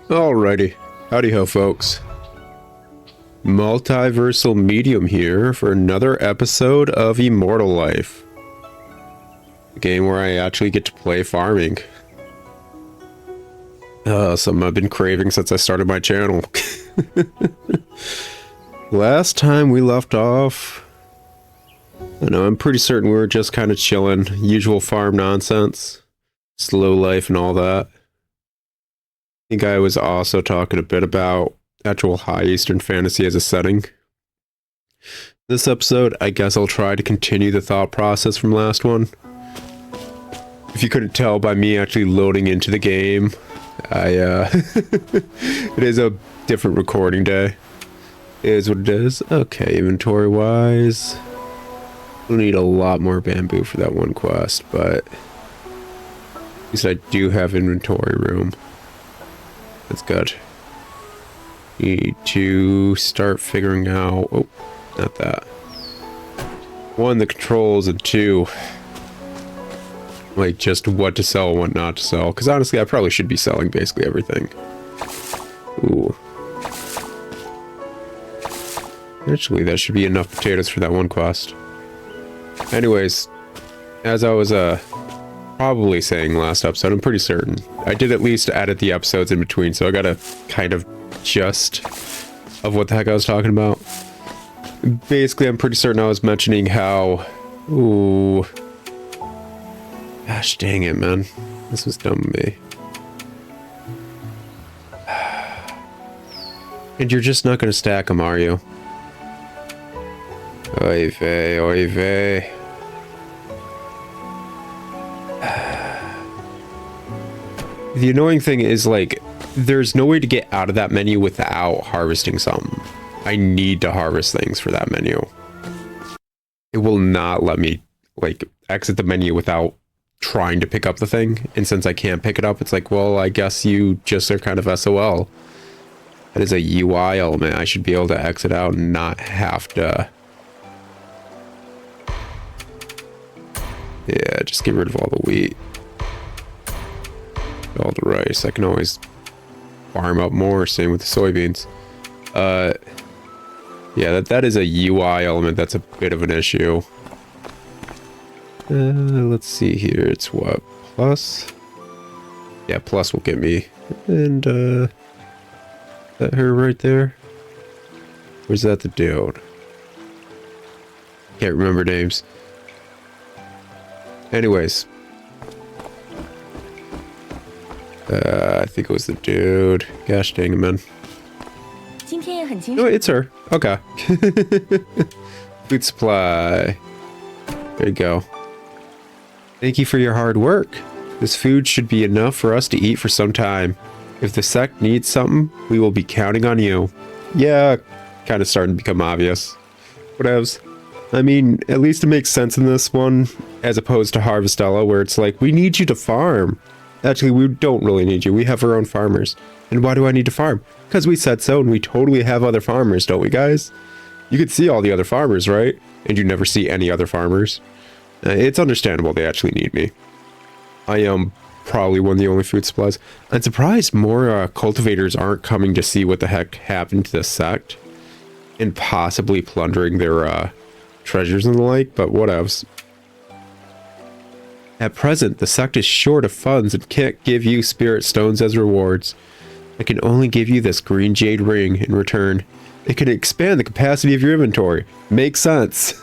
Alrighty, howdy ho folks. Multiversal Medium here for another episode of Immortal Life. A game where I actually get to play farming. Something I've been craving since I started my channel. Last time we left off, I know I'm pretty certain we were just kind of chilling, usual farm nonsense, slow life and all that. I think I was also talking a bit about actual high Eastern fantasy as a setting. This episode, I guess I'll try to continue the thought process from last one. If you couldn't tell by me actually loading into the game, it is a different recording day. It is what it is. Okay, inventory wise, we'll need a lot more bamboo for that one quest, but at least I do have inventory room. That's good. Need to start figuring out, oh, not that. One, the controls, and two, like just what to sell and what not to sell. Because honestly, I probably should be selling basically everything. Ooh. Actually, that should be enough potatoes for that one quest. Anyways, as I was probably saying last episode, I'm pretty certain I did at least edit the episodes in between, so I got a kind of gist of what the heck I was talking about. Basically, I'm pretty certain I was mentioning how... Ooh. Gosh dang it, man. This was dumb of me. And you're just not going to stack them, are you? Oy vey, oy vey. The annoying thing is, like, there's no way to get out of that menu without harvesting something. I need to harvest things for that menu. It will not let me, like, exit the menu without trying to pick up the thing. And since I can't pick it up, it's like, well, I guess you just are kind of SOL. That is a UI element. I should be able to exit out and not have to... Yeah, just get rid of all the wheat. All the rice. I can always farm up more. Same with the soybeans. Yeah, that is a UI element. That's a bit of an issue. Let's see here. It's what? Plus? Yeah, plus will get me. And, is that her right there? Or is that the dude? Can't remember names. Anyways. I think it was the dude. Gosh dang it, man. No, it's her. Okay. Food supply. There you go. Thank you for your hard work. This food should be enough for us to eat for some time. If the sect needs something, we will be counting on you. Yeah, kind of starting to become obvious. Whatevs. I mean, at least it makes sense in this one, as opposed to Harvestella, where it's like, we need you to farm. Actually, we don't really need you. We have our own farmers. And why do I need to farm? Because we said so, and we totally have other farmers, don't we, guys? You could see all the other farmers, right? And you never see any other farmers. It's understandable they actually need me. I am probably one of the only food supplies. I'm surprised more cultivators aren't coming to see what the heck happened to this sect. And possibly plundering their treasures and the like, but whatevs. At present, the sect is short of funds and can't give you spirit stones as rewards. I can only give you this green jade ring in return. It can expand the capacity of your inventory. Makes sense.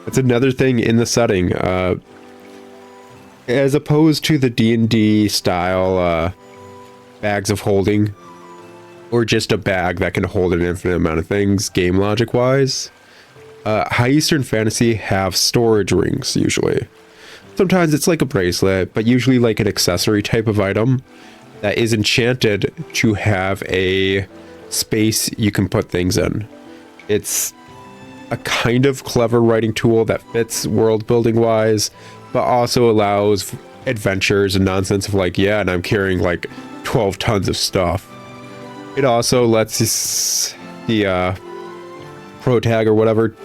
That's another thing in the setting. As opposed to the D&D style bags of holding, or just a bag that can hold an infinite amount of things, game logic wise, high Eastern fantasy have storage rings usually. Sometimes it's like a bracelet, but usually like an accessory type of item that is enchanted to have a space you can put things in. It's a kind of clever writing tool that fits world building wise, but also allows adventures and nonsense of like, yeah, and I'm carrying like 12 tons of stuff. It also lets the pro tag or whatever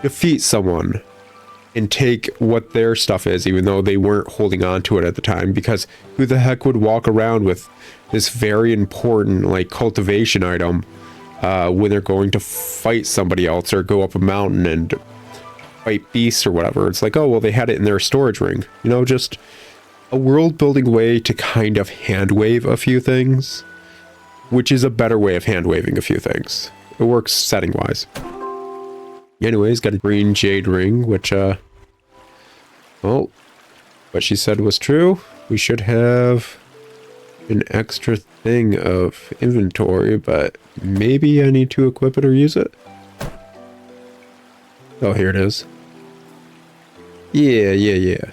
defeat someone and take what their stuff is, even though they weren't holding on to it at the time, because who the heck would walk around with this very important like cultivation item when they're going to fight somebody else or go up a mountain and fight beasts or whatever? It's like, oh, well, they had it in their storage ring. You know, just a world building way to kind of hand wave a few things, which is a better way of hand waving a few things. It works setting wise. Anyways, got a green jade ring, which well, what she said was true. We should have an extra thing of inventory, but maybe I need to equip it or use it. Oh, here it is. Yeah.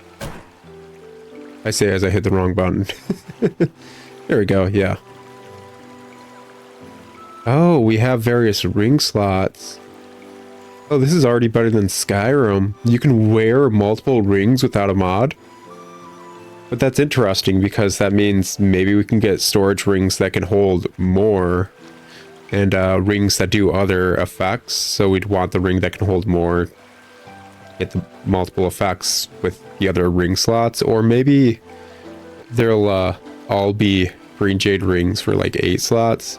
I say as I hit the wrong button. There we go, yeah. Oh, we have various ring slots. Oh, this is already better than Skyrim. You can wear multiple rings without a mod. But that's interesting because that means maybe we can get storage rings that can hold more and rings that do other effects. So we'd want the ring that can hold more, get the multiple effects with the other ring slots. Or maybe there'll all be green jade rings for like 8 slots.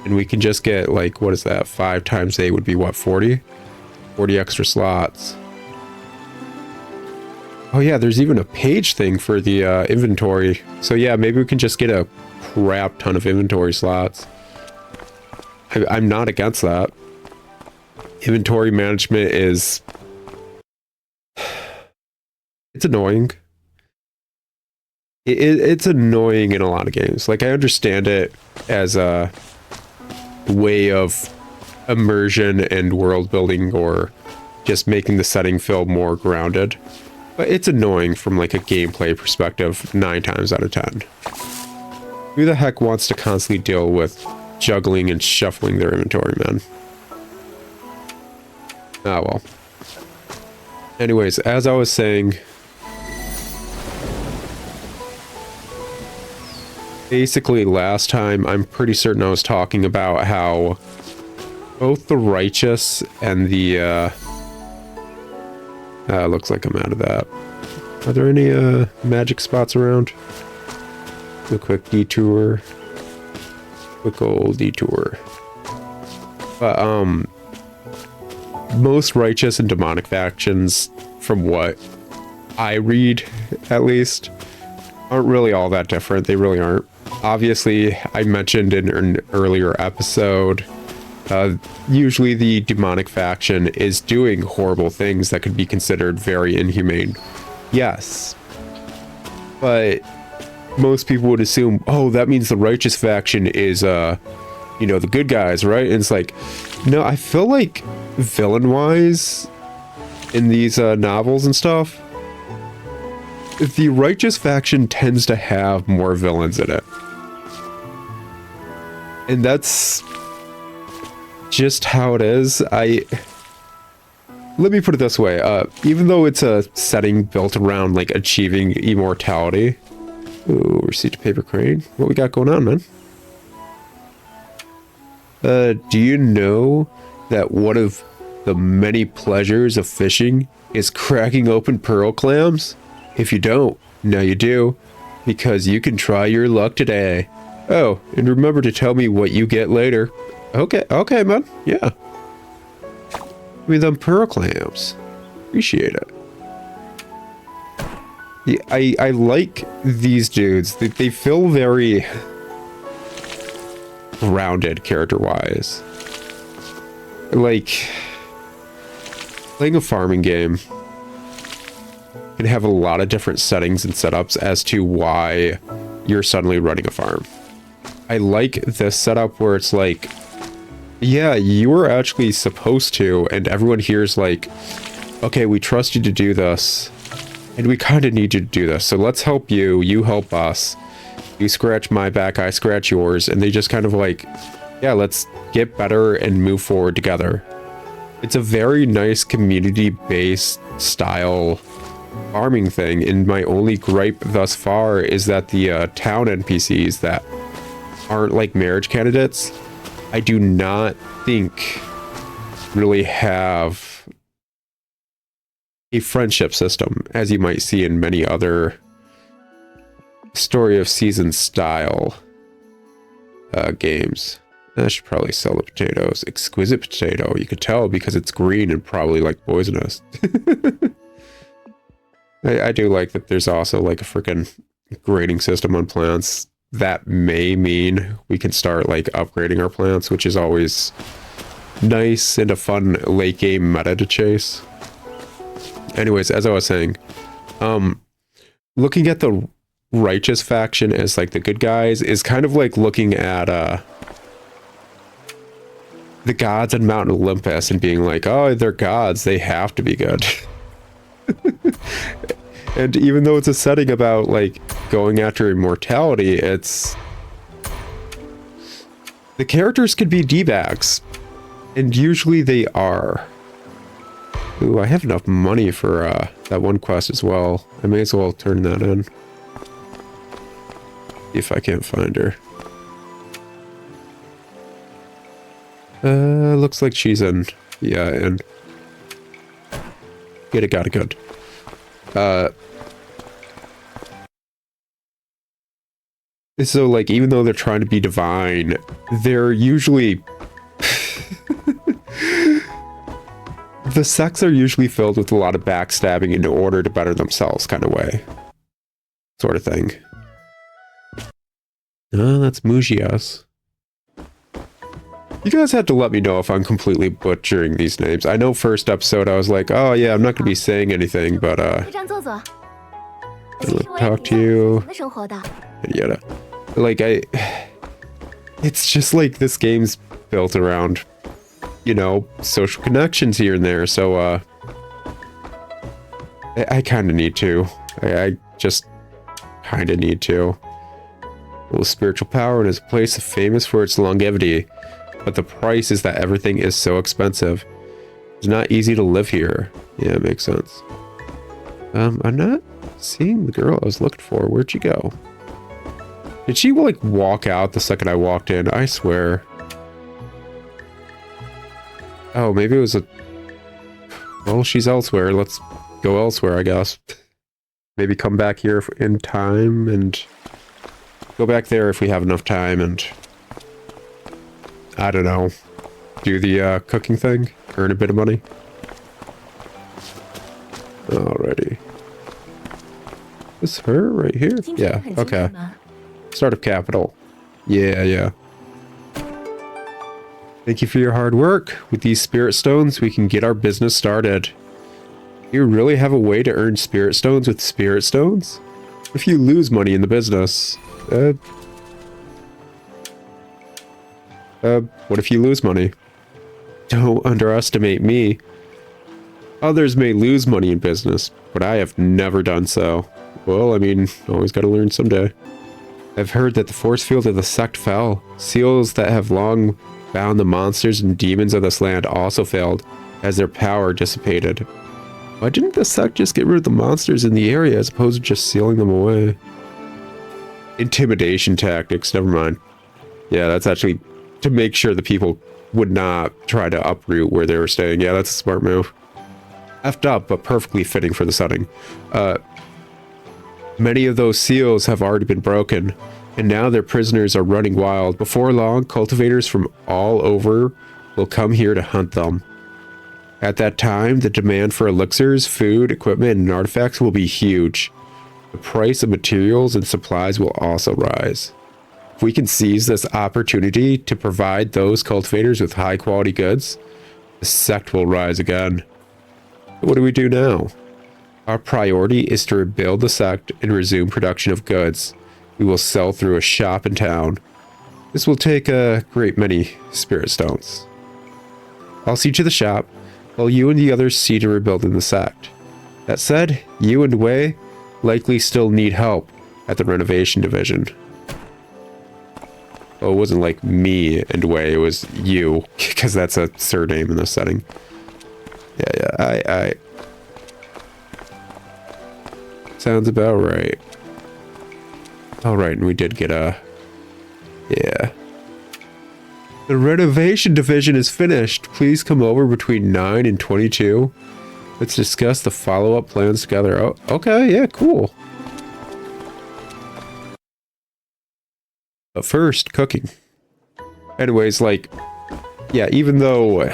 And we can just get like, what is that? 5 times 8 would be what, 40? 40 extra slots. Oh yeah, there's even a page thing for the inventory. So yeah, maybe we can just get a crap ton of inventory slots. I'm not against that. Inventory management is... it's annoying. It's annoying in a lot of games. Like, I understand it as a way of immersion and world building, or just making the setting feel more grounded, but it's annoying from like a gameplay perspective 9 times out of 10. Who the heck wants to constantly deal with juggling and shuffling their inventory, man? Ah, well. Anyways, as I was saying, basically last time I'm pretty certain I was talking about how both the righteous and the looks like I'm out of that. Are there any magic spots around? A quick detour. Quick old detour. But most righteous and demonic factions, from what I read at least, aren't really all that different. They really aren't. Obviously, I mentioned in an earlier episode, usually the demonic faction is doing horrible things that could be considered very inhumane. Yes. But most people would assume, oh, that means the righteous faction is, you know, the good guys, right? And it's like, no, I feel like villain-wise in these novels and stuff, the righteous faction tends to have more villains in it. And that's just how it is. Let me put it this way. Even though it's a setting built around like achieving immortality. Ooh, receipt to paper crane. What we got going on, man? Do you know that one of the many pleasures of fishing is cracking open pearl clams? If you don't, now you do, because you can try your luck today. Oh, and remember to tell me what you get later. Okay, man. Yeah. Give me them pearl clams. Appreciate it. Yeah, I like these dudes. They feel very grounded character-wise. Like, playing a farming game can have a lot of different settings and setups as to why you're suddenly running a farm. I like this setup where it's like, yeah, you were actually supposed to, and everyone here's like, okay, we trust you to do this, and we kind of need you to do this, so let's help you, you help us, you scratch my back, I scratch yours, and they just kind of like, yeah, let's get better and move forward together. It's a very nice community-based style farming thing, and my only gripe thus far is that the town NPCs that aren't like marriage candidates, I do not think really have a friendship system, as you might see in many other story of season style games. I should probably sell the potatoes. Exquisite potato. You could tell because it's green and probably like poisonous. I do like that there's also like a freaking grading system on plants. That may mean we can start like upgrading our plants, which is always nice and a fun late game meta to chase. Anyways, as I was saying, looking at the righteous faction as like the good guys is kind of like looking at the gods on Mount Olympus and being like, oh, they're gods, they have to be good. And even though it's a setting about like going after immortality, it's the characters could be D-bags, and usually they are. Ooh, I have enough money for that one quest as well. I may as well turn that in. If I can't find her. Looks like she's in. Yeah, and get it, got it good. So like, even though they're trying to be divine, they're usually the sects are usually filled with a lot of backstabbing in order to better themselves kind of way. Sort of thing. Oh, that's Mujias. You guys have to let me know if I'm completely butchering these names. I know first episode I was like, oh yeah, I'm not going to be saying anything, but I'll talk to you. Yada. Like, it's just like this game's built around, you know, social connections here and there, so I kind of need to. I just kind of need to. Well, spiritual power and is a place famous for its longevity, but the price is that everything is so expensive. It's not easy to live here. Yeah, it makes sense. I'm not seeing the girl I was looking for. Where'd she go? Did she like walk out the second I walked in? I swear. Oh, maybe it was a... Well, she's elsewhere. Let's go elsewhere, I guess. Maybe come back here in time and go back there if we have enough time and... I don't know. Do the cooking thing. Earn a bit of money. Alrighty. Is her right here? Yeah, okay. Start of capital. Yeah. Thank you for your hard work. With these spirit stones, we can get our business started. You really have a way to earn spirit stones with spirit stones? If you lose money in the business, what if you lose money? Don't underestimate me. Others may lose money in business, but I have never done so. Well, I mean, always gotta learn someday. I've heard that the force field of the sect fell. Seals that have long bound the monsters and demons of this land also failed, as their power dissipated. Why didn't the sect just get rid of the monsters in the area as opposed to just sealing them away? Intimidation tactics, never mind. Yeah, that's actually to make sure the people would not try to uproot where they were staying. Yeah, that's a smart move. Effed up, but perfectly fitting for the setting. Many of those seals have already been broken, and now their prisoners are running wild. Before long, cultivators from all over will come here to hunt them. At that time, the demand for elixirs, food, equipment, and artifacts will be huge. The price of materials and supplies will also rise. If we can seize this opportunity to provide those cultivators with high-quality goods, the sect will rise again. What do we do now? Our priority is to rebuild the sect and resume production of goods. We will sell through a shop in town. This will take a great many spirit stones. I'll see to the shop, while you and the others see to rebuilding the sect. That said, you and Wei likely still need help at the renovation division. Well, it wasn't like me and Wei, it was you, because that's a surname in this setting. Yeah, sounds about right. Alright, and we did get a... Yeah. The renovation division is finished. Please come over between 9 and 22. Let's discuss the follow-up plans together. Oh, okay, yeah, cool. But first, cooking. Anyways, like, yeah, even though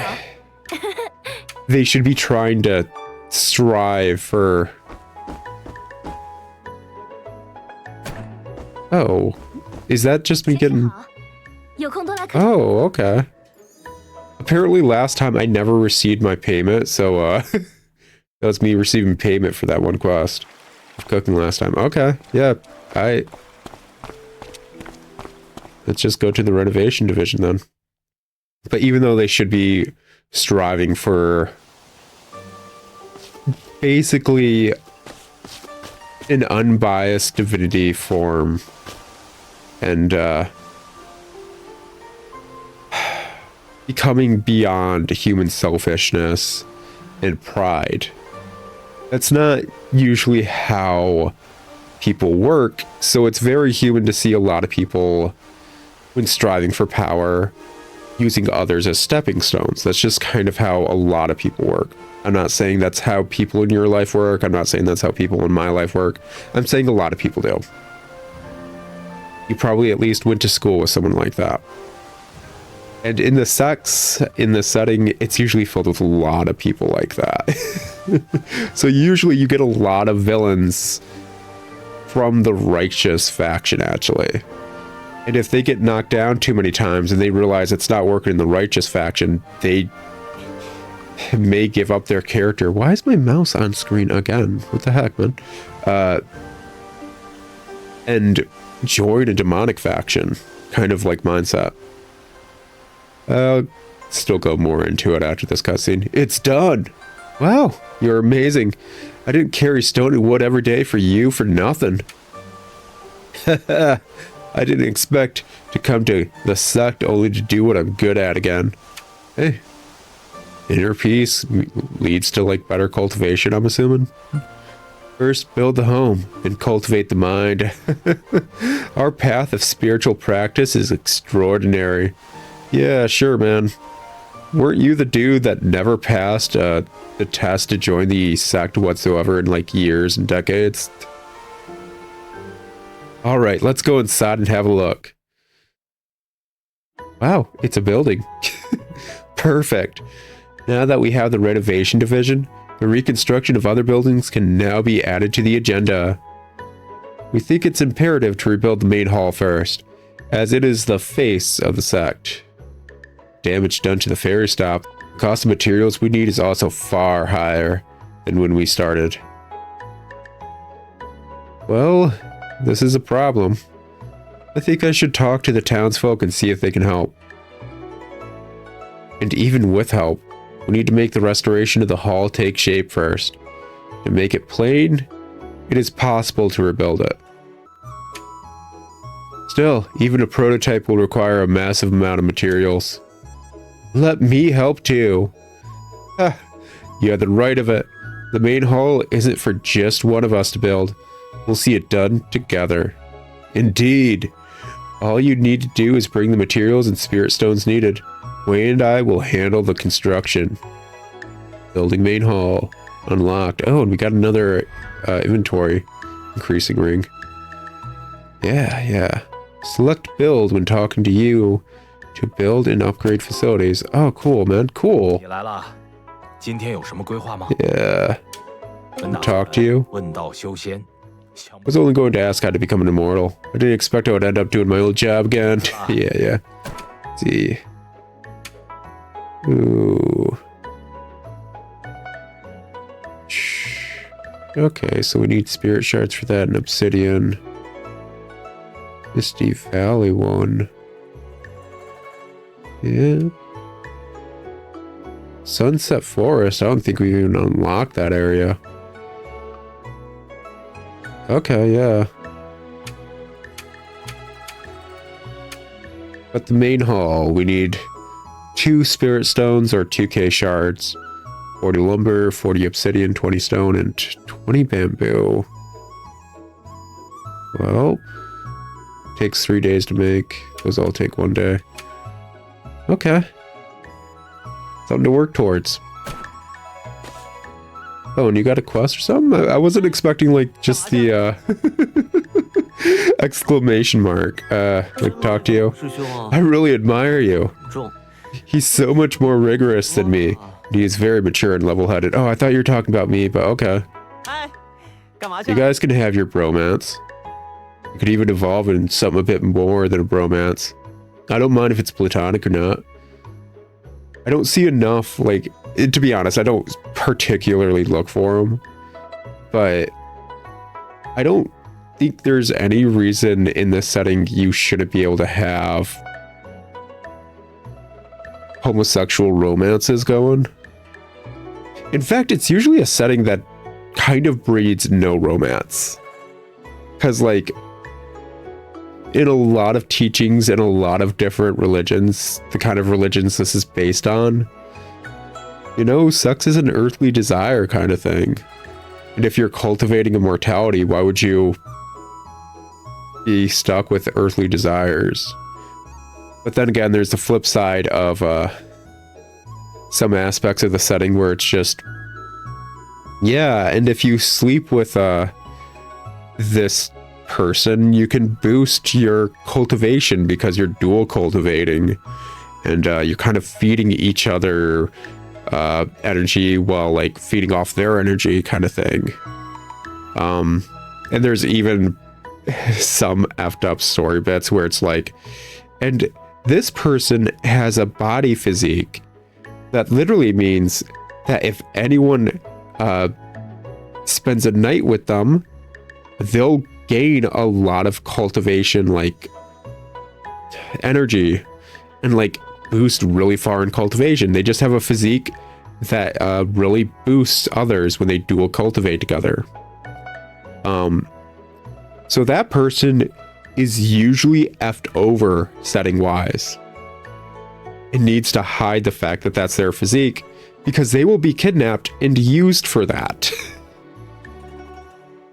they should be trying to strive for... Oh, is that just me getting... Oh, okay. Apparently last time I never received my payment, so that was me receiving payment for that one quest of cooking last time. Okay, yeah, let's just go to the renovation division then. But even though they should be striving for basically an unbiased divinity form and becoming beyond human selfishness and pride. That's not usually how people work, so it's very human to see a lot of people, when striving for power, using others as stepping stones. That's just kind of how a lot of people work. I'm not saying that's how people in your life work. I'm not saying that's how people in my life work. I'm saying a lot of people do. You probably at least went to school with someone like that. And in the setting, it's usually filled with a lot of people like that. So usually you get a lot of villains from the righteous faction, actually. And if they get knocked down too many times and they realize it's not working in the righteous faction, they may give up their character. Why is my mouse on screen again? What the heck, man? And join a demonic faction, kind of like mindset. I'll still go more into it after this cutscene. It's done! Wow, you're amazing. I didn't carry stone and wood every day for you for nothing. I didn't expect to come to the sect only to do what I'm good at again. Hey, inner peace leads to like better cultivation, I'm assuming. First, build the home and cultivate the mind. Our path of spiritual practice is extraordinary. Yeah, sure, man. Weren't you the dude that never passed the test to join the sect whatsoever in like years and decades? Alright, let's go inside and have a look. Wow, it's a building. Perfect. Now that we have the renovation division, the reconstruction of other buildings can now be added to the agenda. We think it's imperative to rebuild the main hall first, as it is the face of the sect. Damage done to the ferry stop. The cost of materials we need is also far higher than when we started. Well, this is a problem. I think I should talk to the townsfolk and see if they can help. And even with help, we need to make the restoration of the hall take shape first. To make it plain, it is possible to rebuild it. Still, even a prototype will require a massive amount of materials. Let me help too. Ah, you had the right of it. The main hall isn't for just one of us to build. We'll see it done together. Indeed. All you need to do is bring the materials and spirit stones needed. Wayne and I will handle the construction. Building main hall. Unlocked. Oh, and we got another inventory increasing ring. Yeah. Select build when talking to you to build and upgrade facilities. Oh, cool, man. Cool. Yeah. Talk to you. I was only going to ask how to become an immortal. I didn't expect I would end up doing my old job again. Yeah. Let's see. Ooh. Okay, so we need spirit shards for that and obsidian. Misty Valley one. Yeah. Sunset Forest. I don't think we even unlocked that area. Okay, yeah. But the main hall, we need 2 spirit stones or 2k shards. 40 lumber, 40 obsidian, 20 stone, and 20 bamboo. Well, takes 3 days to make. Those all take 1 day. Okay. Something to work towards. Oh, and you got a quest or something? I wasn't expecting like just the exclamation mark. Like talk to you. I really admire you. He's so much more rigorous than me. He's very mature and level-headed. Oh, I thought you were talking about me, but okay. You guys can have your bromance. It could even evolve in something a bit more than a bromance. I don't mind if it's platonic or not. I don't see enough, like, to be honest, I don't particularly look for them. But I don't think there's any reason in this setting you shouldn't be able to have homosexual romances going. In fact, it's usually a setting that kind of breeds no romance. Because, like, in a lot of teachings in a lot of different religions, the kind of religions this is based on, you know, sex is an earthly desire kind of thing. And if you're cultivating immortality, why would you be stuck with earthly desires? But then again, there's the flip side of some aspects of the setting where it's just, yeah, and if you sleep with this person, you can boost your cultivation because you're dual cultivating, and you're kind of feeding each other energy while like feeding off their energy kind of thing. And there's even some effed up story bits where it's like, and this person has a body physique that literally means that if anyone spends a night with them, they'll gain a lot of cultivation, like energy, and like boost really far in cultivation. They just have a physique that really boosts others when they dual cultivate together. So that person is usually effed over setting wise. It needs to hide the fact that that's their physique, because they will be kidnapped and used for that.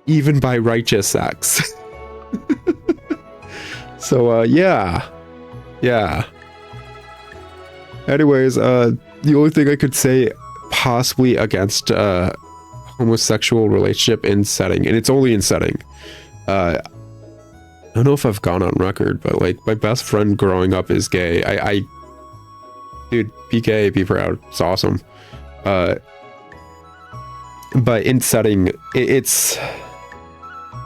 Even by righteous sex. So, yeah. Anyways, the only thing I could say possibly against homosexual relationship in setting, and it's only in setting. I don't know if I've gone on record, but like my best friend growing up is gay. Dude, be gay, be proud. It's awesome. But in setting, it's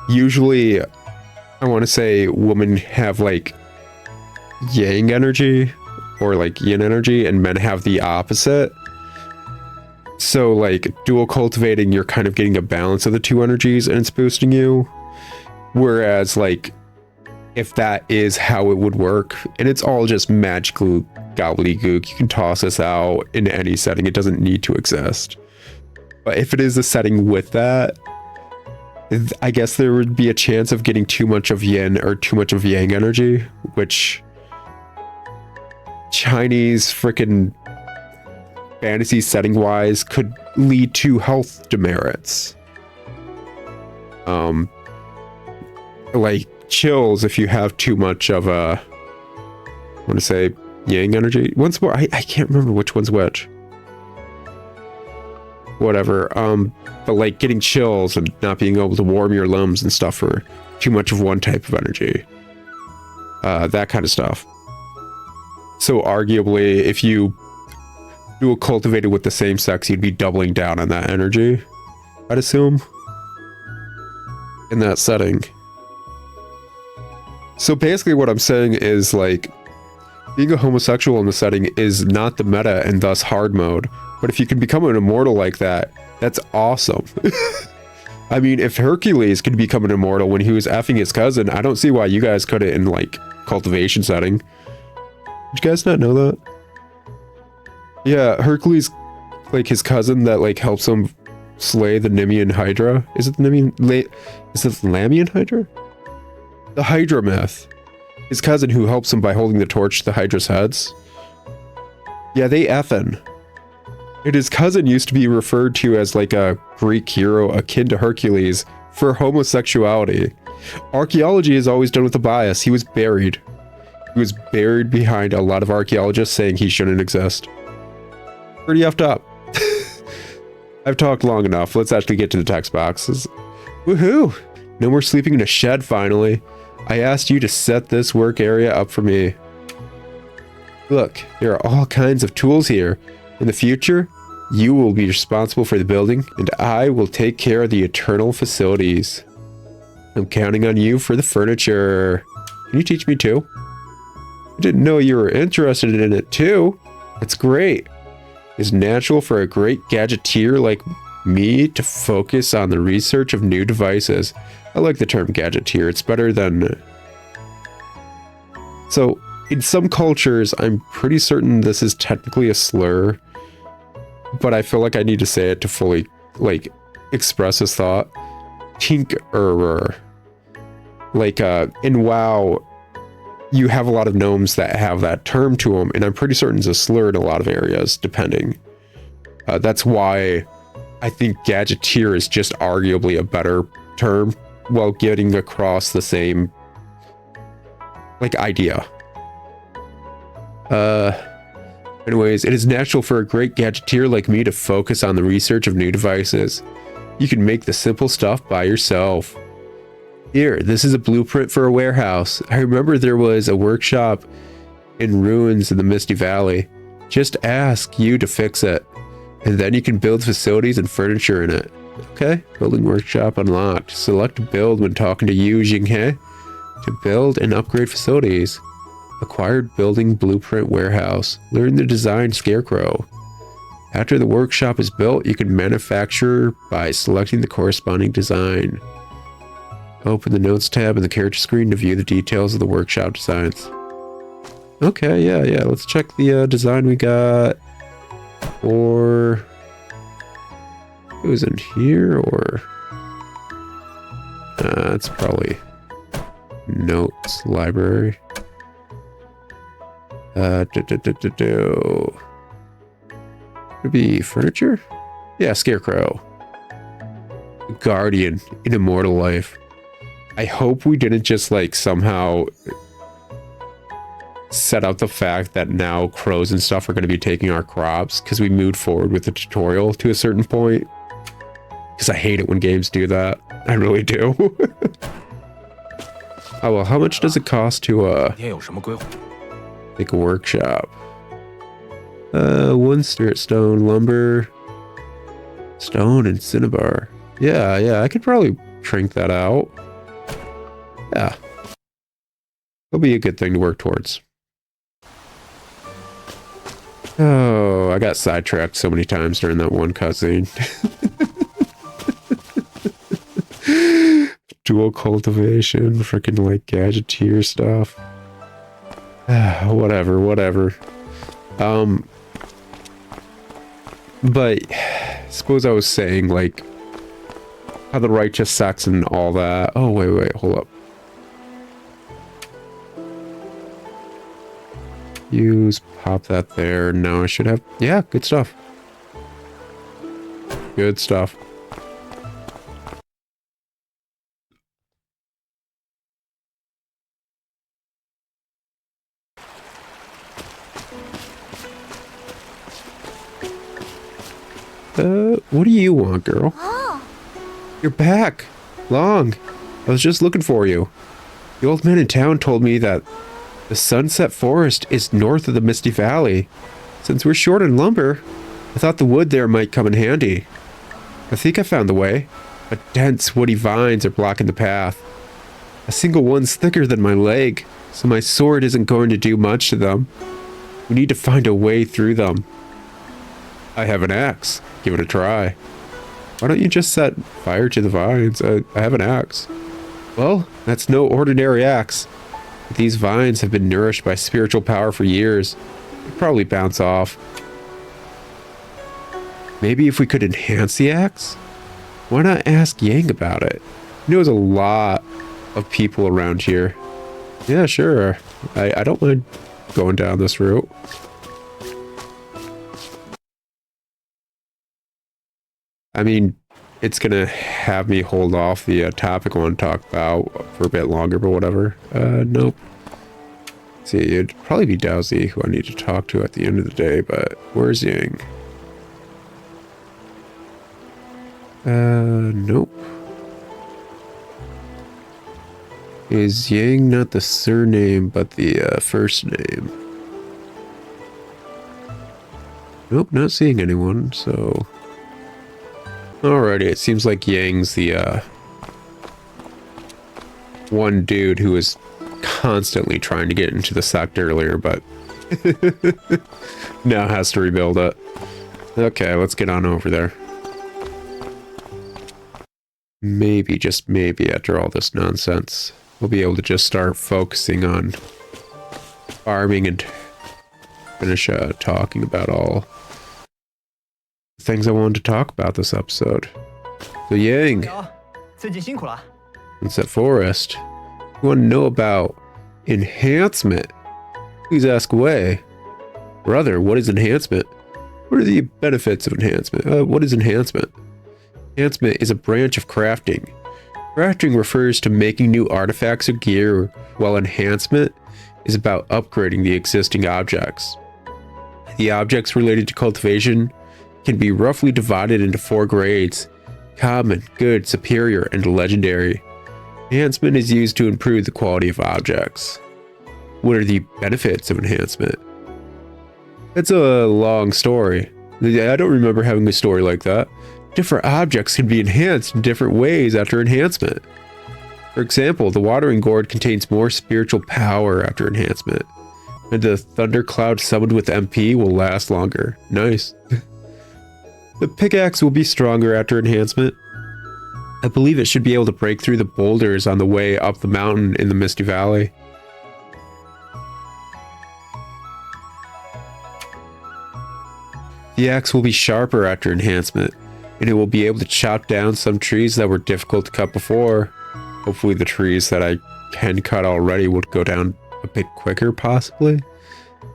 usually, I want to say, women have like yang energy or like yin energy, and men have the opposite. So like dual cultivating, you're kind of getting a balance of the two energies and it's boosting you. Whereas like if that is how it would work, and it's all just magical gobbledygook, you can toss this out in any setting, it doesn't need to exist. But if it is a setting with that, I guess there would be a chance of getting too much of yin or too much of yang energy, which Chinese freaking fantasy setting wise could lead to health demerits. Like chills if you have too much of a, I want to say yang energy. Once more, I can't remember which one's which. Whatever. But like getting chills and not being able to warm your limbs and stuff for too much of one type of energy. That kind of stuff. So arguably, if you dual cultivated with the same sex, you'd be doubling down on that energy, I'd assume, in that setting. So basically what I'm saying is like, being a homosexual in the setting is not the meta and thus hard mode. But if you can become an immortal like that, that's awesome. I mean, if Hercules could become an immortal when he was effing his cousin, I don't see why you guys couldn't in like cultivation setting. Did you guys not know that? Yeah, Hercules, like his cousin that like helps him slay the Nemean Hydra. Is it the is it Lamian Hydra? The Hydra myth. His cousin who helps him by holding the torch to the Hydra's heads. Yeah, they effin'. And his cousin used to be referred to as like a Greek hero akin to Hercules for homosexuality. Archaeology is always done with a bias. He was buried. He was buried behind a lot of archaeologists saying he shouldn't exist. Pretty effed up. I've talked long enough. Let's actually get to the text boxes. Woohoo! No more sleeping in a shed, finally. I asked you to set this work area up for me. Look, there are all kinds of tools here. In the future, you will be responsible for the building, and I will take care of the eternal facilities. I'm counting on you for the furniture. Can you teach me too? I didn't know you were interested in it too. That's great. It's natural for a great gadgeteer like me to focus on the research of new devices. I like the term gadgeteer. It's better than... So, in some cultures, I'm pretty certain this is technically a slur, but I feel like I need to say it to fully, like, express this thought. Tinkerer. Like, in WoW, you have a lot of gnomes that have that term to them, and I'm pretty certain it's a slur in a lot of areas, depending. That's why I think gadgeteer is just arguably a better term, while getting across the same, like, idea. Anyways, it is natural for a great gadgeteer like me to focus on the research of new devices. You can make the simple stuff by yourself. Here, this is a blueprint for a warehouse. I remember there was a workshop in ruins in the Misty Valley. Just ask you to fix it, and then you can build facilities and furniture in it. Okay, building workshop unlocked. Select build when talking to you, Jinghe, to build and upgrade facilities. Acquired building blueprint warehouse. Learn the design scarecrow. After the workshop is built, you can manufacture by selecting the corresponding design. Open the notes tab in the character screen to view the details of the workshop designs. Okay, yeah. Let's check the design we got. Or it was in here, or it's probably notes library. Would be furniture? Yeah, scarecrow. Guardian in Immortal Life. I hope we didn't just like somehow set out the fact that now crows and stuff are going to be taking our crops because we moved forward with the tutorial to a certain point. Because I hate it when games do that. I really do. Oh well, how much does it cost to make a workshop? 1 spirit stone, lumber, stone, and cinnabar. Yeah, I could probably shrink that out. Yeah. It'll be a good thing to work towards. Oh, I got sidetracked so many times during that one cutscene. Dual cultivation, freaking like gadgeteer stuff. Whatever. But suppose I was saying like how the righteous sex and all that. Oh wait, hold up. Pop that there. Now I should have, yeah, good stuff. Good stuff. What do you want, girl? Oh. You're back. Long. I was just looking for you. The old man in town told me that the Sunset Forest is north of the Misty Valley. Since we're short on lumber, I thought the wood there might come in handy. I think I found the way, but dense woody vines are blocking the path. A single one's thicker than my leg, so my sword isn't going to do much to them. We need to find a way through them. I have an axe. Give it a try. Why don't you just set fire to the vines? I have an axe. Well, that's no ordinary axe. These vines have been nourished by spiritual power for years. They'd probably bounce off. Maybe if we could enhance the axe? Why not ask Yang about it? He knows a lot of people around here. Yeah, sure. I don't mind going down this route. I mean, it's gonna have me hold off the topic I want to talk about for a bit longer, but whatever. Nope. See, it'd probably be Dowsy who I need to talk to at the end of the day, but where's Yang? Nope. Is Yang not the surname, but the first name? Nope, not seeing anyone, so... Alrighty, it seems like Yang's the, one dude who was constantly trying to get into the sect earlier, but... now has to rebuild it. Okay, let's get on over there. Maybe, just maybe, after all this nonsense, we'll be able to just start focusing on farming and finish talking about all the things I wanted to talk about this episode. So Yang, Sunset Forest, you want to know about enhancement? Please ask away. Brother, what is enhancement? What are the benefits of enhancement? What is enhancement? Enhancement is a branch of crafting. Crafting refers to making new artifacts or gear, while enhancement is about upgrading the existing objects. The objects related to cultivation can be roughly divided into 4 grades: common, good, superior, and legendary. Enhancement is used to improve the quality of objects. What are the benefits of enhancement? It's a long story. I don't remember having a story like that. Different objects can be enhanced in different ways after enhancement. For example, the watering gourd contains more spiritual power after enhancement, and the thundercloud summoned with MP will last longer. Nice. The pickaxe will be stronger after enhancement. I believe it should be able to break through the boulders on the way up the mountain in the Misty Valley. The axe will be sharper after enhancement, and it will be able to chop down some trees that were difficult to cut before. Hopefully the trees that I can cut already would go down a bit quicker, possibly.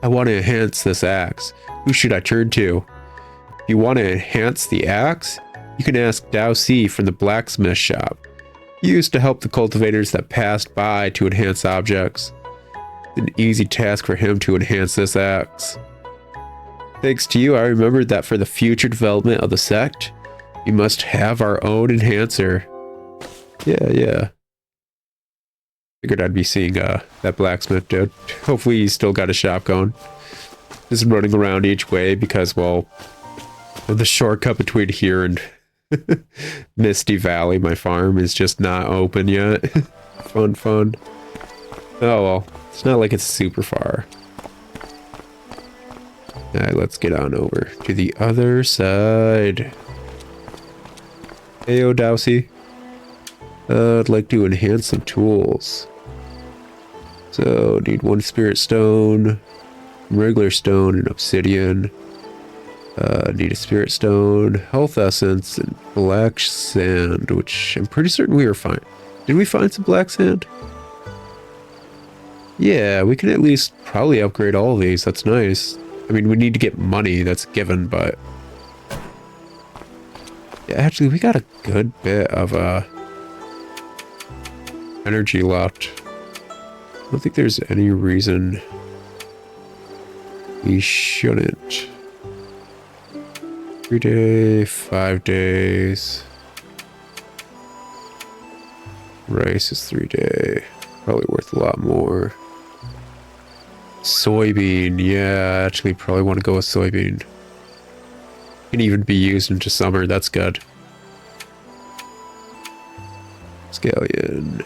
I want to enhance this axe. Who should I turn to? If you want to enhance the axe, you can ask Dao Si from the blacksmith shop. He used to help the cultivators that passed by to enhance objects. It's an easy task for him to enhance this axe. Thanks to you, I remembered that for the future development of the sect, we must have our own enhancer. Yeah. Figured I'd be seeing that blacksmith dude. Hopefully he's still got a shop going. Just running around each way because, well, the shortcut between here and Misty Valley, my farm, is just not open yet. Fun. Oh well, it's not like it's super far. Alright, let's get on over to the other side. Heyo, Dowsy. I'd like to enhance some tools. So, need 1 spirit stone, regular stone, and obsidian. Need a spirit stone, health essence, and black sand, which I'm pretty certain we were fine. Did we find some black sand? Yeah, we can at least probably upgrade all of these. That's nice. I mean, we need to get money, that's given, but... yeah, actually, we got a good bit of energy left. I don't think there's any reason we shouldn't. 3 day, 5 days. Rice is 3 day. Probably worth a lot more. Soybean, yeah, actually probably want to go with soybean. Can even be used into summer, that's good. Scallion.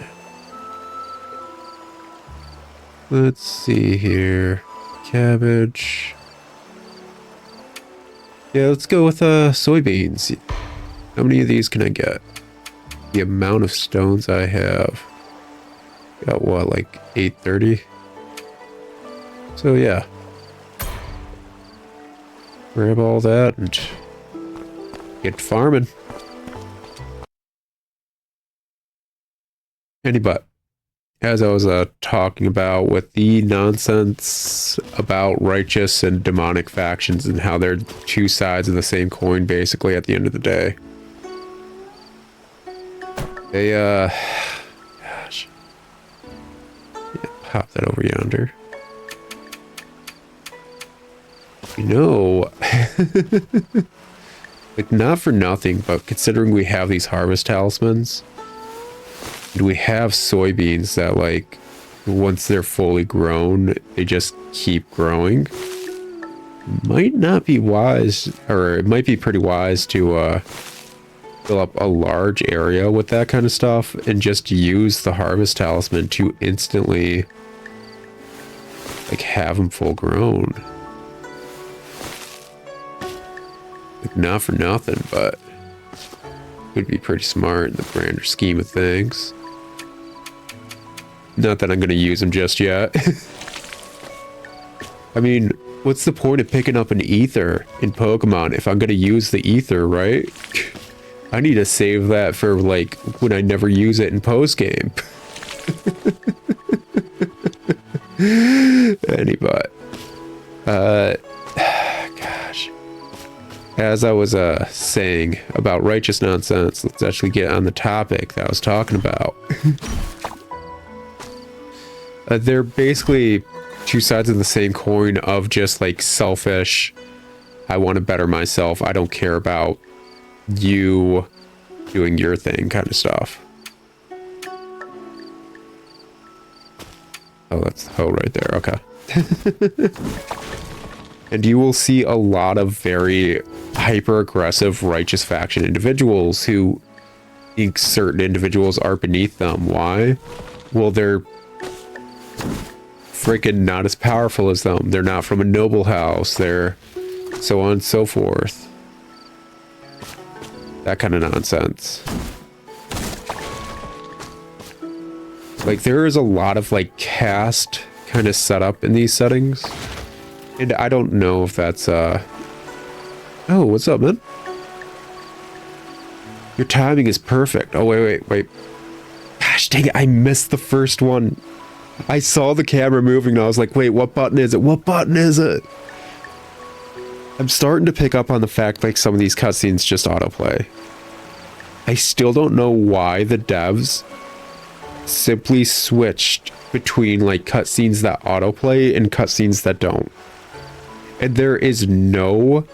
Let's see here. Cabbage. Yeah, let's go with soybeans. How many of these can I get? The amount of stones I have. Got what, like 830? So yeah. Grab all that and get farming. But as I was talking about with the nonsense about righteous and demonic factions and how they're 2 sides of the same coin basically at the end of the day. They gosh. Yeah, pop that over yonder. You know, Like, not for nothing, but considering we have these harvest talismans, and we have soybeans that, like, once they're fully grown, they just keep growing. Might not be wise, or it might be pretty wise to fill up a large area with that kind of stuff and just use the harvest talisman to instantly, like, have them full grown. Like, not for nothing, but would be pretty smart in the grander scheme of things. Not that I'm going to use them just yet. I mean, what's the point of picking up an ether in Pokemon if I'm going to use the ether, right? I need to save that for, like, when I never use it in post-game. Anyway. Gosh. As I was saying about righteous nonsense, let's actually get on the topic that I was talking about. They're basically two sides of the same coin of just, like, selfish, I want to better myself, I don't care about you doing your thing kind of stuff. Oh, that's the hoe right there. Okay. And you will see a lot of very hyper-aggressive righteous faction individuals who think certain individuals are beneath them. Why? Well, they're freaking not as powerful as them. They're not from a noble house. They're so on and so forth. That kind of nonsense. Like, there is a lot of, like, caste kind of setup in these settings. And I don't know if that's, Oh, what's up, man? Your timing is perfect. Oh, wait. Gosh, dang it, I missed the first one. I saw the camera moving and I was like, wait, what button is it? What button is it? I'm starting to pick up on the fact, like, some of these cutscenes just autoplay. I still don't know why the devs simply switched between, like, cutscenes that autoplay and cutscenes that don't. And there is no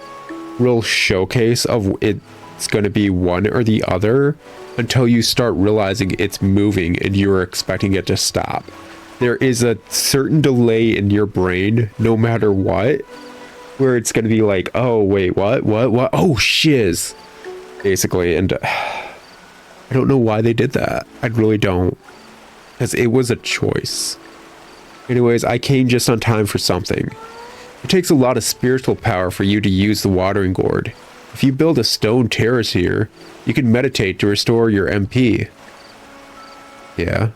real showcase of it's going to be one or the other until you start realizing it's moving and you're expecting it to stop. There is a certain delay in your brain, no matter what, where it's going to be like, oh, wait, what? Oh, shiz. Basically, and I don't know why they did that. I really don't. Because it was a choice. Anyways, I came just on time for something. It takes a lot of spiritual power for you to use the watering gourd. If you build a stone terrace here, you can meditate to restore your MP. Yeah.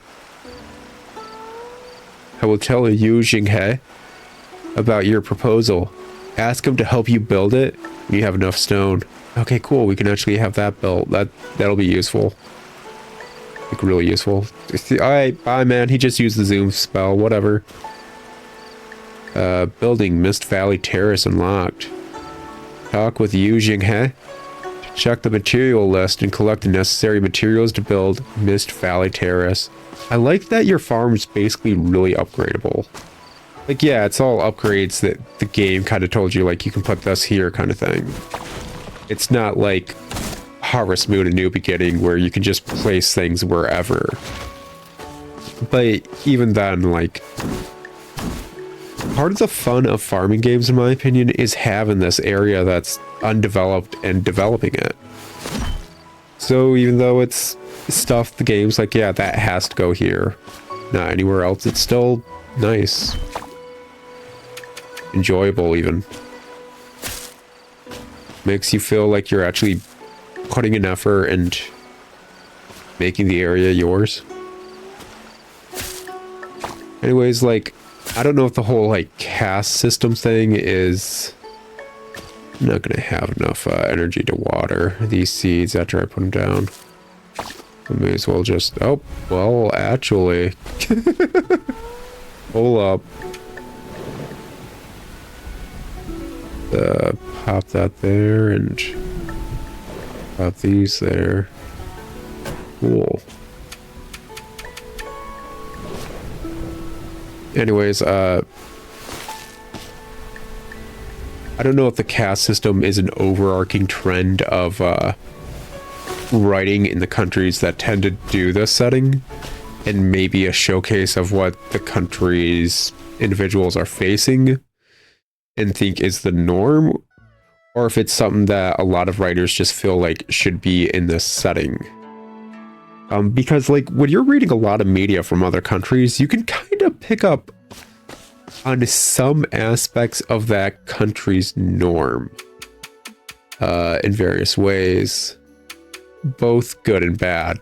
I will tell Yu Jinghe about your proposal. Ask him to help you build it when you have enough stone. Okay, cool. We can actually have that built. That'll be useful. Like, really useful. Alright, bye, man. He just used the zoom spell. Whatever. Building Mist Valley Terrace unlocked. Talk with Yu Jinghe. Check the material list and collect the necessary materials to build Mist Valley Terrace. I like that your farm's basically really upgradable. Like, yeah, it's all upgrades that the game kind of told you, like, you can put this here kind of thing. It's not like Harvest Moon: A New Beginning where you can just place things wherever. But even then, like, part of the fun of farming games, in my opinion, is having this area that's undeveloped and developing it. So even though it's stuff, the game's like, yeah, that has to go here, not anywhere else, it's still nice. Enjoyable, even. Makes you feel like you're actually putting an effort and making the area yours. Anyways, like, I don't know if the whole, like, caste system thing is... I'm not gonna have enough energy to water these seeds after I put them down. I may as well just... Oh, well, actually... Hold up. Pop that there and... Pop these there. Cool. Anyways, I don't know if the caste system is an overarching trend of writing in the countries that tend to do this setting, and maybe a showcase of what the country's individuals are facing and think is the norm, or if it's something that a lot of writers just feel like should be in this setting. Because like when you're reading a lot of media from other countries, you can kind of pick up on some aspects of that country's norm in various ways, both good and bad.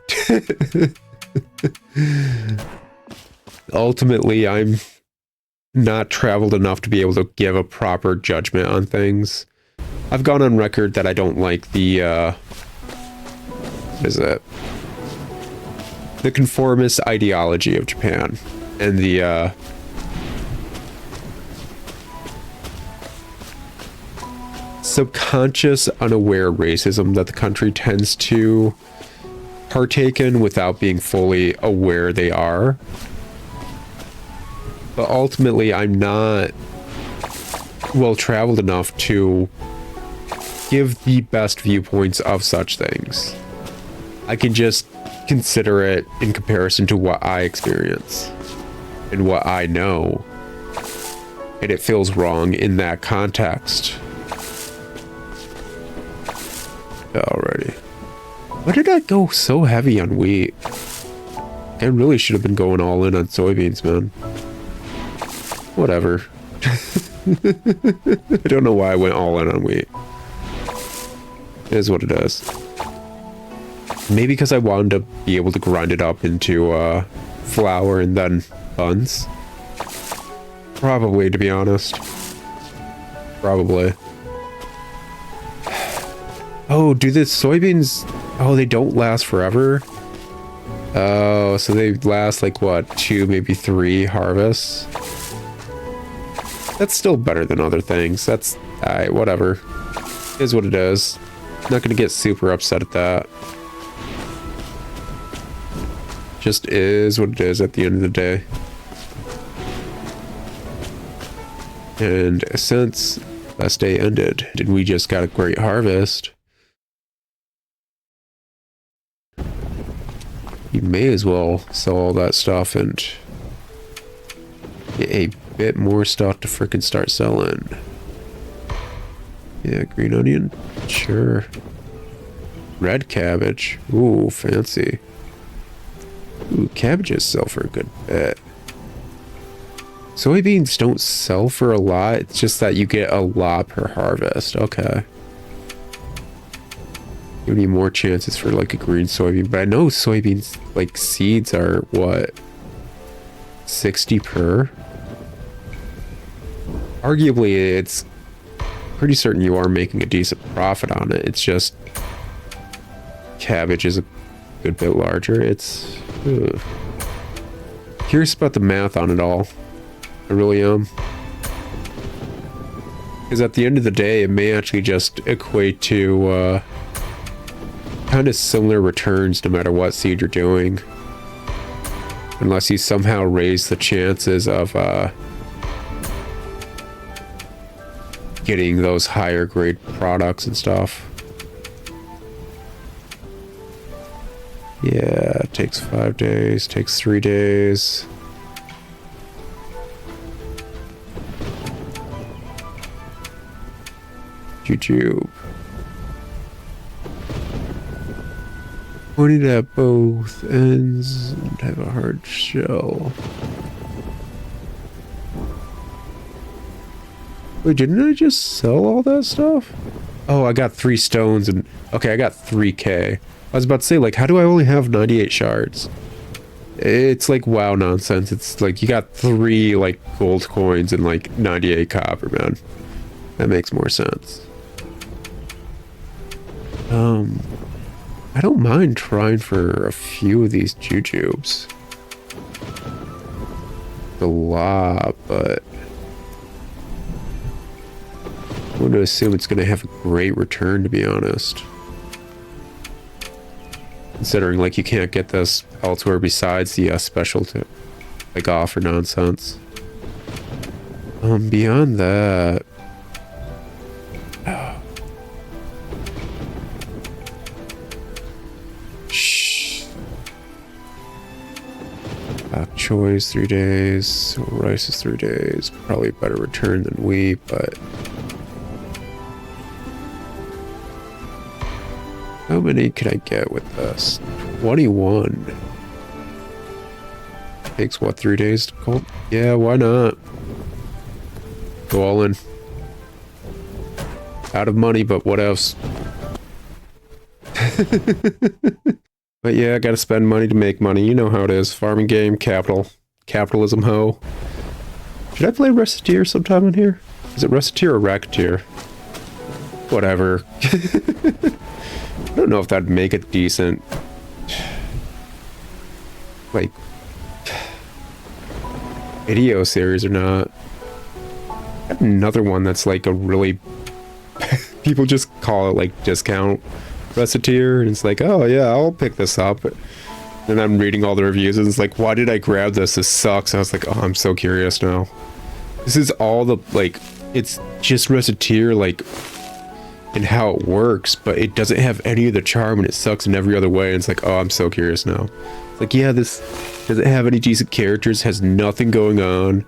Ultimately, I'm not traveled enough to be able to give a proper judgment on things. I've gone on record that I don't like the what is it? The conformist ideology of Japan and the subconscious, unaware racism that the country tends to partake in without being fully aware they are. But ultimately, I'm not well-traveled enough to give the best viewpoints of such things. I can just consider it in comparison to what I experience and what I know, and it feels wrong in that context. Alrighty. Why did I go so heavy on wheat? I really should have been going all in on soybeans, man. Whatever. I don't know why I went all in on wheat. It is what it is. Maybe because I wanted to be able to grind it up into flour and then buns. Probably, to be honest. Probably. Oh, do the soybeans... Oh, they don't last forever? Oh, so they last like, what, 2, maybe 3 harvests? That's still better than other things. That's... Alright, whatever. It is what it is. Not gonna get super upset at that. Just is what it is at the end of the day. And since last day ended, and we just got a great harvest, you may as well sell all that stuff and get a bit more stuff to frickin' start selling. Yeah, green onion? Sure. Red cabbage. Ooh, fancy. Ooh, cabbages sell for a good bit. Soybeans don't sell for a lot. It's just that you get a lot per harvest. Okay. You need more chances for like a green soybean. But I know soybeans, like seeds are what? 60 per? Arguably, it's pretty certain you are making a decent profit on it. It's just cabbage is a good bit larger. It's curious about the math on it all. I really am. Because at the end of the day, it may actually just equate to kind of similar returns no matter what seed you're doing. Unless you somehow raise the chances of getting those higher grade products and stuff. Yeah, it takes 5 days, takes 3 days. YouTube. Pointed at both ends and have a hard shell. Wait, didn't I just sell all that stuff? Oh, I got 3 stones and... Okay, I got 3k. I was about to say, like, how do I only have 98 shards? It's like WoW nonsense. It's like you got 3, like, gold coins and, like, 98 copper, man. That makes more sense. I don't mind trying for a few of these jujubes. A lot, but... I'm going to assume it's going to have a great return, to be honest. Considering, like, you can't get this elsewhere besides the special to, like, offer nonsense. Beyond that... Bok choy is 3 days. Rice is 3 days. Probably a better return than wheat, but... How many can I get with this? 21. Takes what, 3 days to call? Yeah, why not? Go all in. Out of money, but what else? But yeah, I gotta spend money to make money. You know how it is. Farming game, capitalism ho. Should I play Recettear sometime in here? Is it Recettear or Racketeer? Whatever. I don't know if that'd make it decent. Like... video series or not. I have another one that's like a really... people just call it like discount Recettear, and it's like, oh yeah, I'll pick this up. And I'm reading all the reviews and it's like, why did I grab this? This sucks. And I was like, oh, I'm so curious now. This is all the, like, it's just Recettear, like, in how it works, but it doesn't have any of the charm and it sucks in every other way. And it's like, oh, I'm so curious now. It's like, yeah, this doesn't have any decent characters, has nothing going on.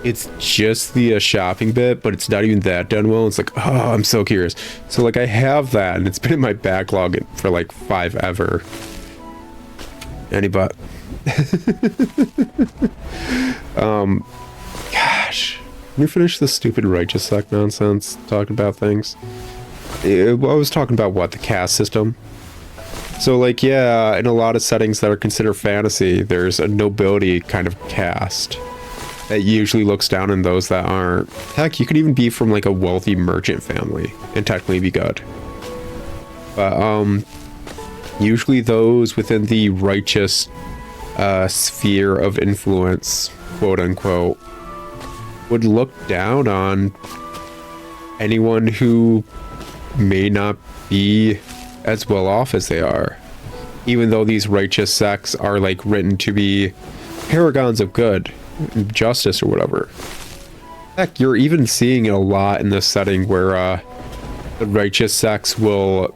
It's just the shopping bit, but it's not even that done well. It's like, oh, I'm so curious. So like I have that and it's been in my backlog for like 5 ever. Anybody? Gosh. Let me finish this stupid righteous sect nonsense, talking about things. I was talking about what? The caste system? So like, yeah, in a lot of settings that are considered fantasy, there's a nobility kind of caste that usually looks down on those that aren't. Heck, you could even be from like a wealthy merchant family and technically be good. But usually those within the righteous sphere of influence, quote unquote, would look down on anyone who may not be as well off as they are, even though these righteous sects are like written to be paragons of good, justice or whatever. Heck, you're even seeing it a lot in this setting where the righteous sects will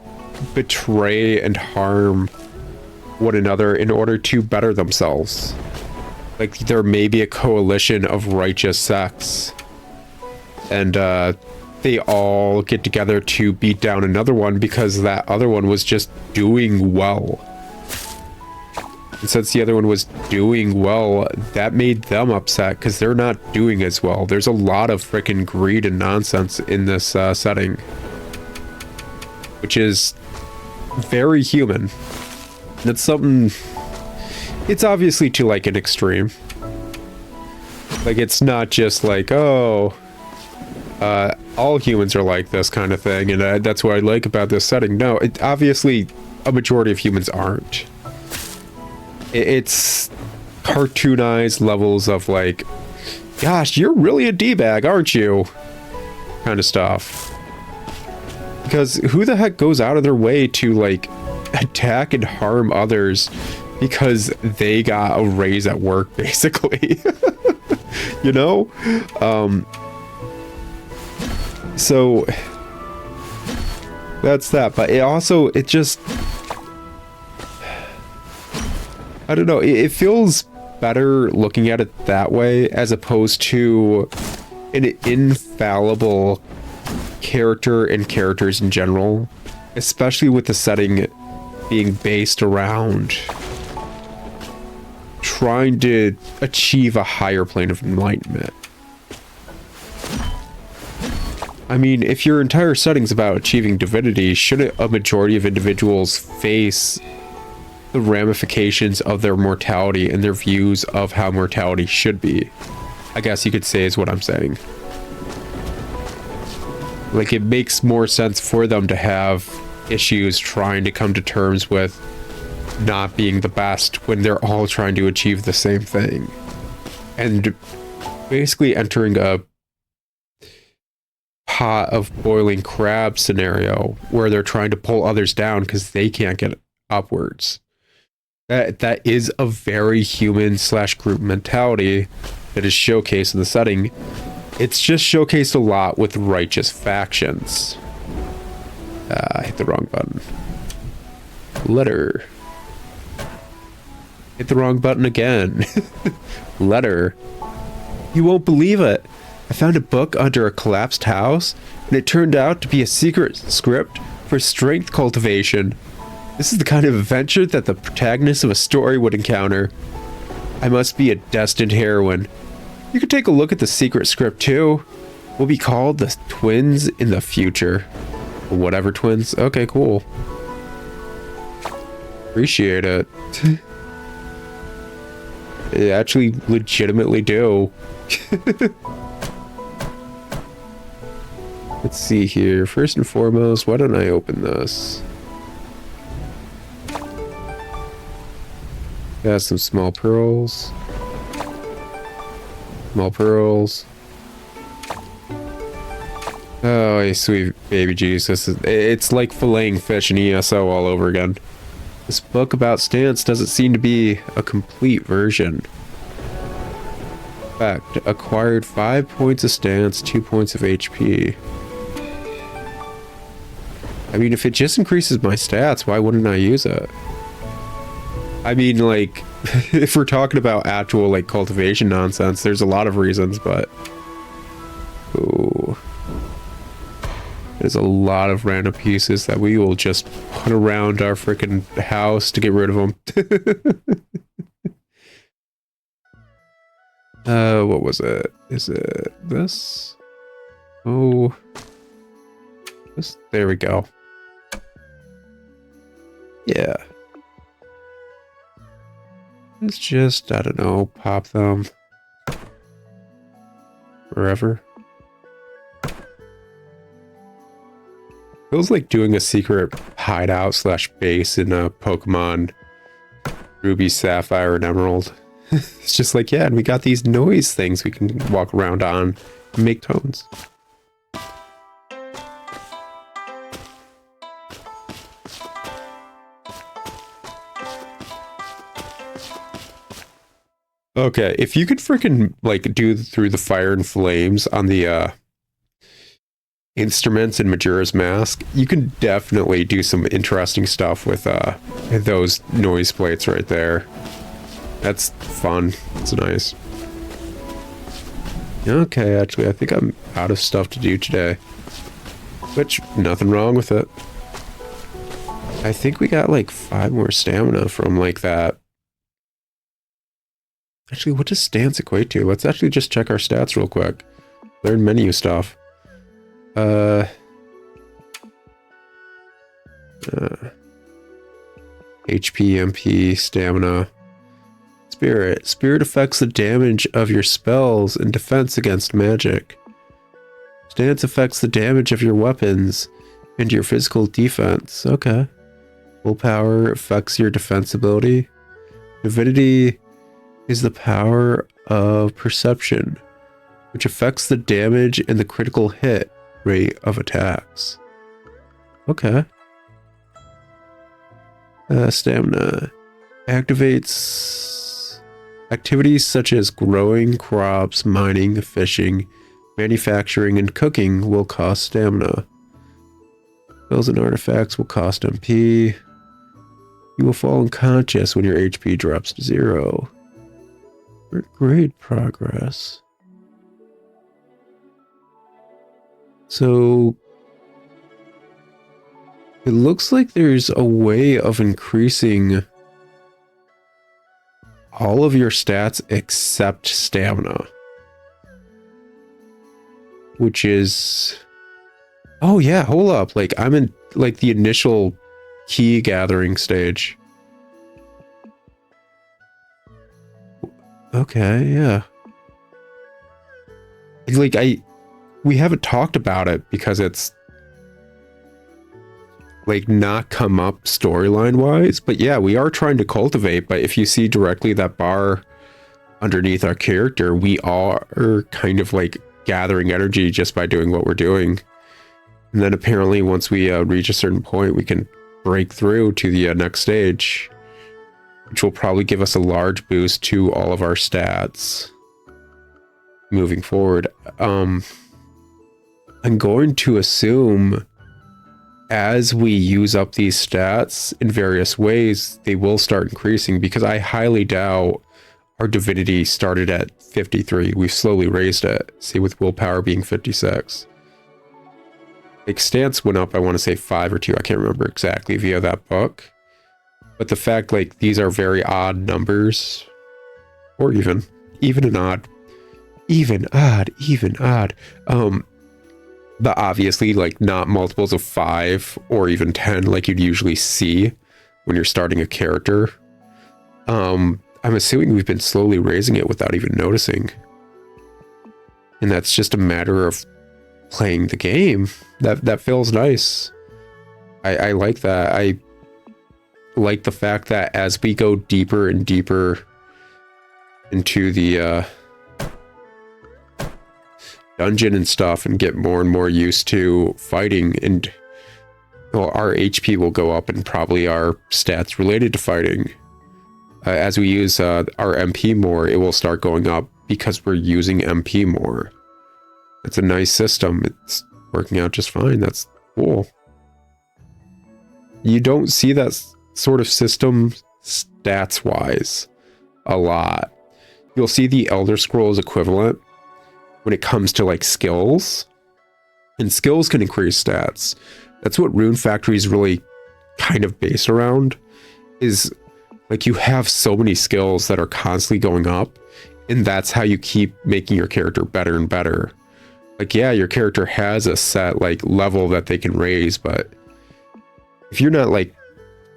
betray and harm one another in order to better themselves. Like there may be a coalition of righteous sects and they all get together to beat down another one because that other one was just doing well. And since the other one was doing well, that made them upset because they're not doing as well. There's a lot of freaking greed and nonsense in this setting, which is very human. That's something, it's obviously to like an extreme. Like it's not just like, oh, all humans are like this kind of thing, and that's what I like about this setting. No, obviously a majority of humans aren't. It's cartoonized levels of like, gosh, you're really a D-bag, aren't you? Kind of stuff. Because who the heck goes out of their way to like attack and harm others because they got a raise at work, basically? You know? So that's that, but it just, I don't know, it feels better looking at it that way as opposed to an infallible character and characters in general, especially with the setting being based around trying to achieve a higher plane of enlightenment. I mean, if your entire setting's about achieving divinity, shouldn't a majority of individuals face the ramifications of their mortality and their views of how mortality should be? I guess you could say is what I'm saying. Like, it makes more sense for them to have issues trying to come to terms with not being the best when they're all trying to achieve the same thing. And basically entering a pot of boiling crab scenario where they're trying to pull others down because they can't get upwards. That is a very human / group mentality that is showcased in the setting. It's just showcased a lot with righteous factions. I hit the wrong button. Letter. Hit the wrong button again. Letter. You won't believe it. I found a book under a collapsed house, and it turned out to be a secret script for strength cultivation. This is the kind of adventure that the protagonist of a story would encounter. I must be a destined heroine. You can take a look at the secret script too. We'll be called the Twins in the future. Whatever twins. Okay, cool. Appreciate it. I actually legitimately do. Let's see here. First and foremost, why don't I open this? Got some small pearls. Small pearls. Oh, sweet baby Jesus. It's like filleting fish in ESO all over again. This book about stance doesn't seem to be a complete version. In fact, acquired 5 points of stance, 2 points of HP. I mean, if it just increases my stats, why wouldn't I use it? I mean, like, if we're talking about actual, like, cultivation nonsense, there's a lot of reasons, but... Ooh. There's a lot of random pieces that we will just put around our freaking house to get rid of them. What was it? Is it this? Oh. This? There we go. Yeah. Let's just, I don't know, pop them. Wherever. Feels like doing a secret hideout slash base in a Pokemon Ruby, Sapphire, and Emerald. It's just like, yeah, and we got these noise things we can walk around on and make tones. Okay, if you could freaking, like, do through the fire and flames on the, instruments in Majora's Mask, you can definitely do some interesting stuff with those noise plates right there. That's fun. It's nice. Okay, actually, I think I'm out of stuff to do today. Which, nothing wrong with it. I think we got like 5 more stamina from like that. Actually, what does stance equate to? Let's actually just check our stats real quick. Learn menu stuff. HP, MP, stamina. Spirit. Spirit affects the damage of your spells and defense against magic. Stance affects the damage of your weapons and your physical defense. Okay. Willpower affects your defense ability. Divinity is the power of perception, which affects the damage and the critical hit rate of attacks. Okay. Stamina activates activities such as growing crops, mining, fishing, manufacturing, and cooking will cost stamina. Spells and artifacts will cost MP. You will fall unconscious when your HP drops to 0. Great progress. So it looks like there's a way of increasing all of your stats except stamina, which is, oh yeah, hold up, like I'm in like the initial key gathering stage. Okay, yeah. Like we haven't talked about it because it's like not come up storyline wise, but yeah, we are trying to cultivate. But if you see directly that bar underneath our character, we are kind of like gathering energy just by doing what we're doing. And then apparently once we reach a certain point, we can break through to the next stage, which will probably give us a large boost to all of our stats moving forward. I'm going to assume as we use up these stats in various ways, they will start increasing, because I highly doubt our divinity started at 53. We've slowly raised it. See, with willpower being 56. Like, stance went up, I want to say 5 or 2. I can't remember exactly via that book. But the fact, like, these are very odd numbers, or even an odd, even odd. But obviously, like, not multiples of 5 or even 10 like you'd usually see when you're starting a character. I'm assuming we've been slowly raising it without even noticing. And that's just a matter of playing the game. That feels nice. I like that. I like the fact that as we go deeper and deeper into the dungeon and stuff and get more and more used to fighting, and well, our HP will go up and probably our stats related to fighting. As we use our MP more, it will start going up because we're using MP more. It's a nice system. It's working out just fine. That's cool. You don't see that sort of system stats wise a lot. You'll see the Elder Scrolls equivalent when it comes to like skills, and skills can increase stats. That's what Rune Factory is really kind of based around, is like you have so many skills that are constantly going up, and that's how you keep making your character better and better. Like, yeah, your character has a set like level that they can raise, but if you're not like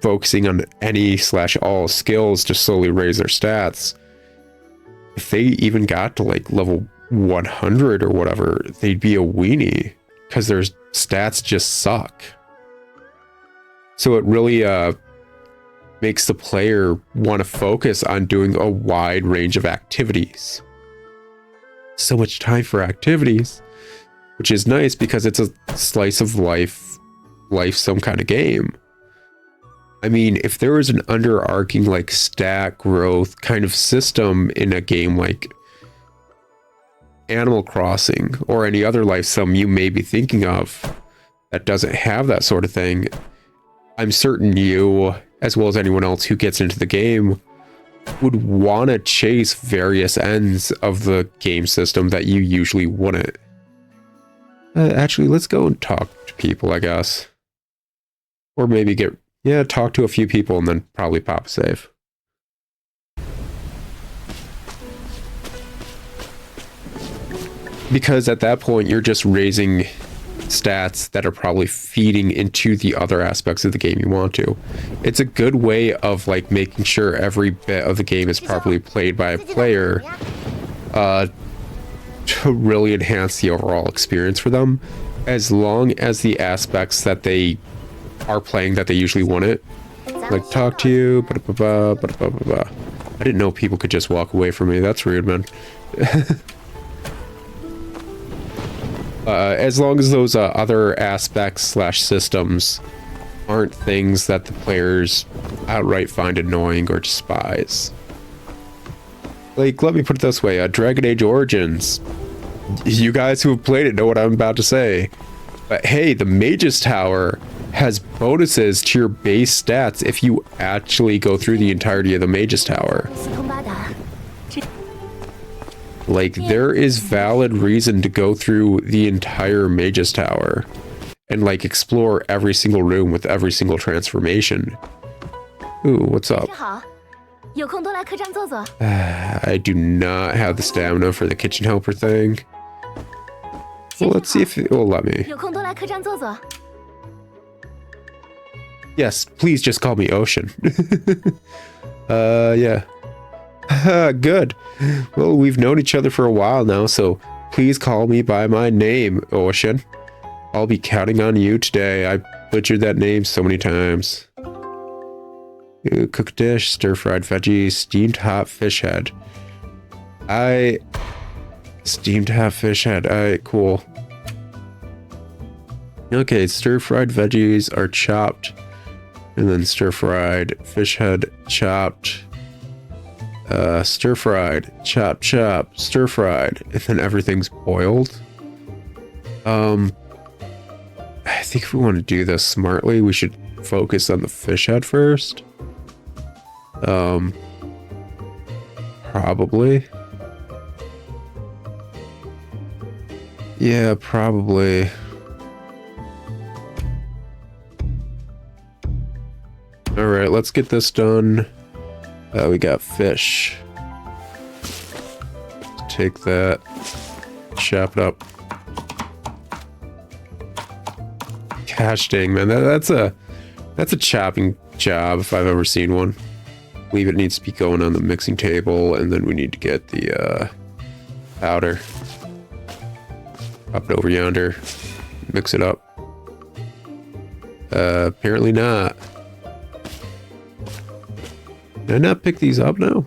focusing on any/all skills to slowly raise their stats, if they even got to like level 100 or whatever, they'd be a weenie because their stats just suck. So it really makes the player want to focus on doing a wide range of activities. So much time for activities, which is nice because it's a slice of life some kind of game. I mean, if there was an underarching like stat growth kind of system in a game like Animal Crossing or any other life sim you may be thinking of that doesn't have that sort of thing, I'm certain you, as well as anyone else who gets into the game, would want to chase various ends of the game system that you usually wouldn't. Actually, let's go and talk to people, I guess. Or maybe talk to a few people and then probably pop a save. Because at that point, you're just raising stats that are probably feeding into the other aspects of the game you want to. It's a good way of like making sure every bit of the game is properly played by a player to really enhance the overall experience for them, as long as the aspects that they are playing that they usually want it. Like, talk to you, I didn't know people could just walk away from me. That's rude, man. As long as those other aspects/systems aren't things that the players outright find annoying or despise. Like, let me put it this way, Dragon Age Origins. You guys who have played it know what I'm about to say. But hey, the Mage's Tower has bonuses to your base stats if you actually go through the entirety of the Mage's Tower. Like, there is valid reason to go through the entire Mage's Tower and like explore every single room with every single transformation. Ooh, what's up? I do not have the stamina for the kitchen helper thing. Well, let's see if it will let me. Yes, please just call me Ocean. Yeah. Good. Well, we've known each other for a while now, so please call me by my name, Ocean. I'll be counting on you today. I butchered that name so many times. Cooked dish, stir-fried veggies, steamed hot fish head. Steamed hot fish head. Cool. Okay, stir-fried veggies are chopped, and then stir-fried fish head chopped. Stir-fried, chop, stir-fried, and then everything's boiled. I think if we want to do this smartly, we should focus on the fish head first. Probably. Yeah, probably. All right, let's get this done. We got fish. Take that, chop it up. Gosh dang, man, that's a chopping job if I've ever seen one. I believe it needs to be going on the mixing table, and then we need to get the powder. Pop it over yonder, mix it up. Apparently not. Did I not pick these up now?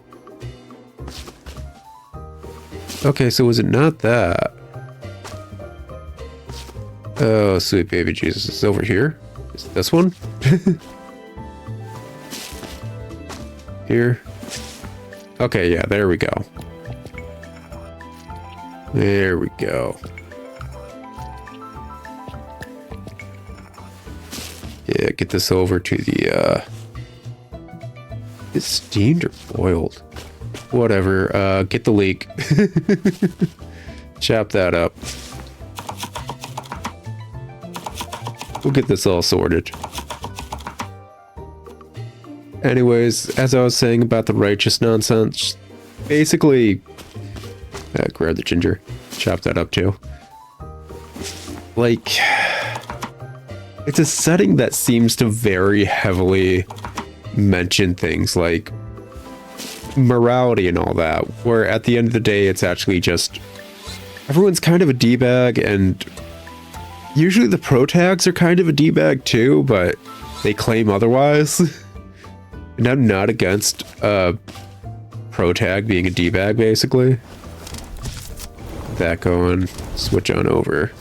Okay, so was it not that? Oh, sweet baby Jesus, it's over here. Is it this one? Here. Okay, yeah, there we go. There we go. Yeah, get this over to the, it's steamed or boiled? Whatever, get the leek. Chop that up. We'll get this all sorted. Anyways, as I was saying about the righteous nonsense, basically, grab the ginger, chop that up too. Like, it's a setting that seems to very heavily mention things like morality and all that, where at the end of the day, it's actually just everyone's kind of a D-bag, and usually the pro-tags are kind of a D-bag too, but they claim otherwise. And I'm not against pro-tag being a D-bag, basically. That going, switch on over.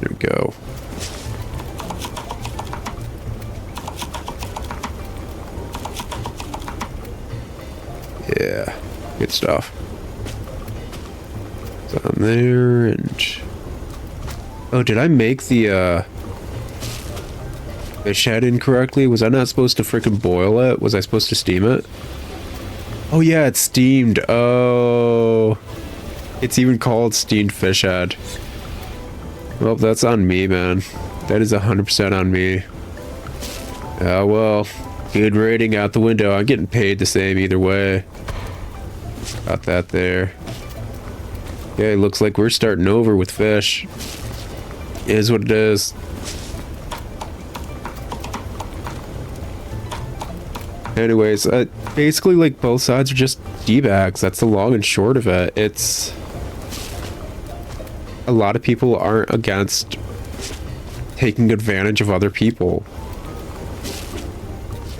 There we go. Yeah, good stuff. It's on there, and oh, did I make the fish head incorrectly? Was I not supposed to freaking boil it? Was I supposed to steam it? Oh yeah, it's steamed. Oh, it's even called steamed fish head. Well, that's on me, man. That is 100% on me. Oh well, good rating out the window. I'm getting paid the same either way. Got that there. Yeah, it looks like we're starting over with fish. Is what it is. Anyways, basically, like, both sides are just D-bags. That's the long and short of it. It's... a lot of people aren't against taking advantage of other people.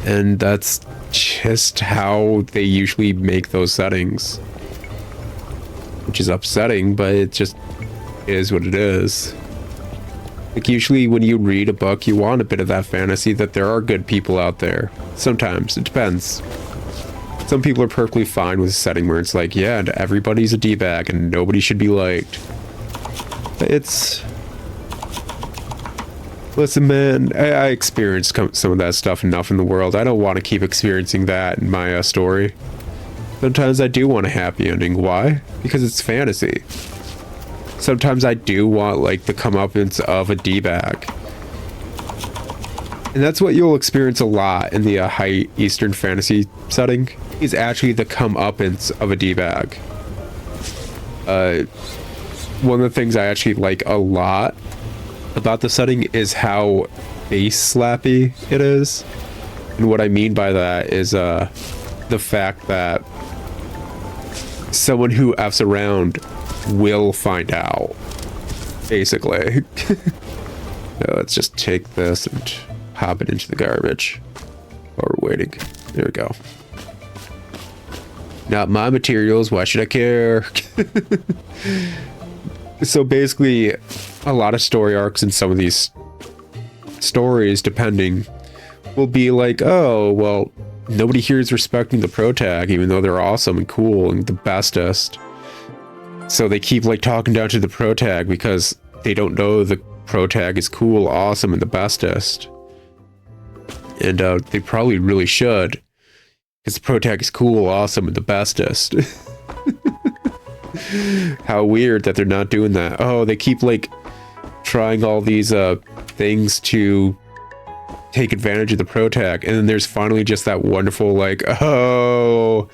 And that's just how they usually make those settings. Which is upsetting, but it just is what it is. Like, usually when you read a book, you want a bit of that fantasy that there are good people out there. Sometimes. It depends. Some people are perfectly fine with a setting where it's like, yeah, and everybody's a D-bag and nobody should be liked. But it's... listen, man, I experienced some of that stuff enough in the world. I don't want to keep experiencing that in my story. Sometimes I do want a happy ending. Why? Because it's fantasy. Sometimes I do want, like, the comeuppance of a D-bag. And that's what you'll experience a lot in the high Eastern fantasy setting, is actually the comeuppance of a D-bag. One of the things I actually like a lot about the setting is how base slappy it is. And what I mean by that is the fact that someone who F's around will find out, basically. Now let's just take this and pop it into the garbage while we're waiting. There we go. Not my materials, why should I care? So basically, a lot of story arcs in some of these stories, depending, will be like, oh, well, nobody here is respecting the pro-tag, even though they're awesome and cool and the bestest. So they keep, like, talking down to the pro-tag because they don't know the pro tag is cool, awesome, and the bestest. And they probably really should. Because the pro tag is cool, awesome, and the bestest. How weird that they're not doing that. Oh, they keep like trying all these things to take advantage of the pro tag, and then there's finally just that wonderful like, oh,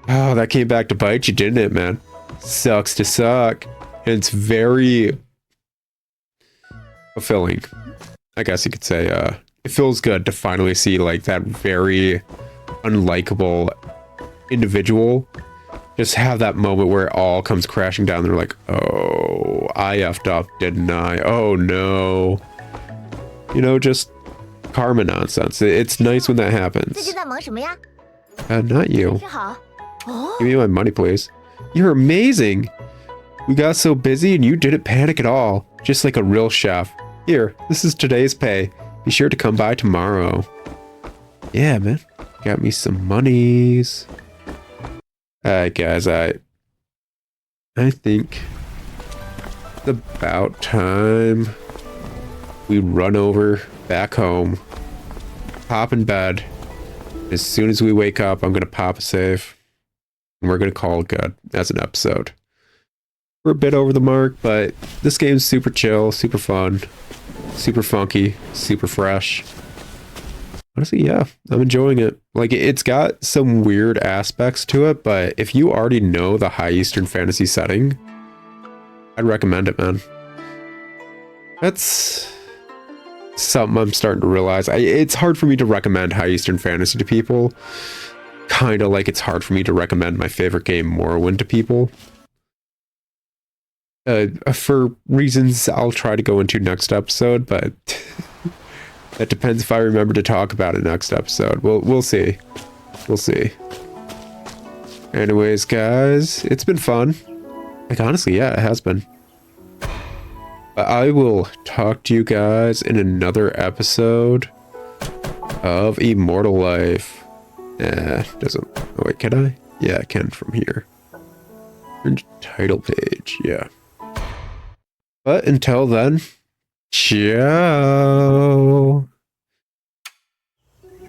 that came back to bite you, didn't it, man? Sucks to suck. And it's very fulfilling, I guess you could say. It feels good to finally see like that very unlikable individual just have that moment where it all comes crashing down. They're like, oh, I effed up, didn't I? Oh no. You know, just karma nonsense. It's nice when that happens. Not you. Give me my money, please. You're amazing. We got so busy and you didn't panic at all. Just like a real chef. Here, this is today's pay. Be sure to come by tomorrow. Yeah, man. Got me some monies. Alright, guys, I think it's about time we run over back home, pop in bed. As soon as we wake up, I'm gonna pop a save, and we're gonna call it good as an episode. We're a bit over the mark, but this game's super chill, super fun, super funky, super fresh. Honestly, yeah, I'm enjoying it. Like, it's got some weird aspects to it, but if you already know the high Eastern fantasy setting, I'd recommend it, man. That's something I'm starting to realize. It's hard for me to recommend high Eastern fantasy to people. Kind of like it's hard for me to recommend my favorite game, Morrowind, to people. For reasons I'll try to go into next episode, but... That depends if I remember to talk about it next episode. We'll see. We'll see. Anyways, guys, it's been fun. Like, honestly, yeah, it has been. But I will talk to you guys in another episode of Immortal Life. Doesn't... Oh, wait, can I? Yeah, I can from here. Title page, yeah. But until then... Ciao.